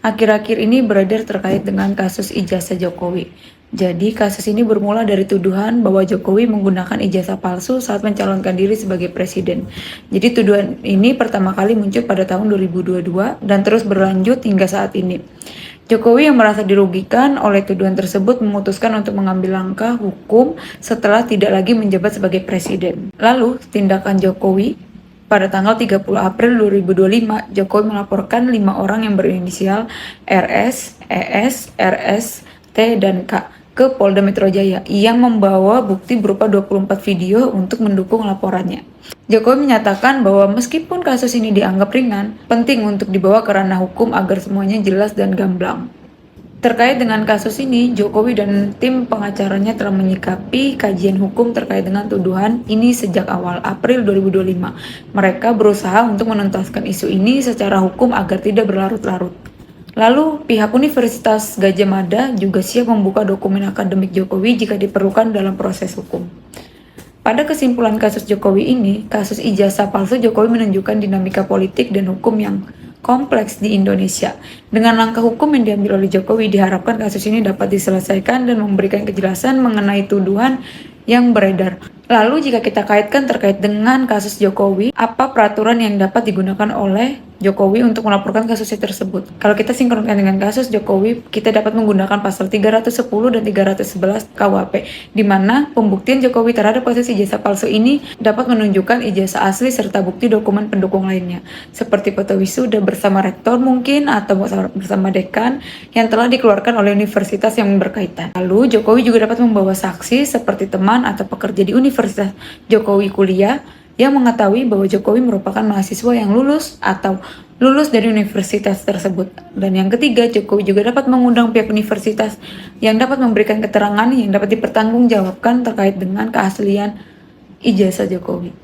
akhir-akhir ini beredar terkait dengan kasus ijazah Jokowi. Jadi kasus ini bermula dari tuduhan bahwa Jokowi menggunakan ijazah palsu saat mencalonkan diri sebagai presiden. Jadi tuduhan ini pertama kali muncul pada tahun 2022 dan terus berlanjut hingga saat ini. Jokowi yang merasa dirugikan oleh tuduhan tersebut memutuskan untuk mengambil langkah hukum setelah tidak lagi menjabat sebagai presiden. Lalu, tindakan Jokowi pada tanggal 30 April 2025, Jokowi melaporkan 5 orang yang berinisial RS, ES, RS, T, dan K ke Polda Metro Jaya yang membawa bukti berupa 24 video untuk mendukung laporannya. Jokowi menyatakan bahwa meskipun kasus ini dianggap ringan, penting untuk dibawa ke ranah hukum agar semuanya jelas dan gamblang. Terkait dengan kasus ini, Jokowi dan tim pengacaranya telah menyikapi kajian hukum terkait dengan tuduhan ini sejak awal April 2025. Mereka berusaha untuk menuntaskan isu ini secara hukum agar tidak berlarut-larut. Lalu, pihak Universitas Gadjah Mada juga siap membuka dokumen akademik Jokowi jika diperlukan dalam proses hukum. Pada kesimpulan kasus Jokowi ini, kasus ijazah palsu Jokowi menunjukkan dinamika politik dan hukum yang kompleks di Indonesia. Dengan langkah hukum yang diambil oleh Jokowi, diharapkan kasus ini dapat diselesaikan dan memberikan kejelasan mengenai tuduhan yang beredar. Lalu jika kita kaitkan terkait dengan kasus Jokowi, apa peraturan yang dapat digunakan oleh Jokowi untuk melaporkan kasusnya tersebut? Kalau kita sinkronkan dengan kasus Jokowi, kita dapat menggunakan pasal 310 dan 311 KUHP, di mana pembuktian Jokowi terhadap kasus ijazah palsu ini dapat menunjukkan ijazah asli serta bukti dokumen pendukung lainnya, seperti foto wisuda bersama rektor mungkin atau bersama dekan yang telah dikeluarkan oleh universitas yang berkaitan. Lalu Jokowi juga dapat membawa saksi seperti teman atau pekerja di Universitas Jokowi kuliah yang mengetahui bahwa Jokowi merupakan mahasiswa yang lulus atau lulus dari universitas tersebut. Dan yang ketiga, Jokowi juga dapat mengundang pihak universitas yang dapat memberikan keterangan yang dapat dipertanggungjawabkan terkait dengan keaslian ijazah Jokowi.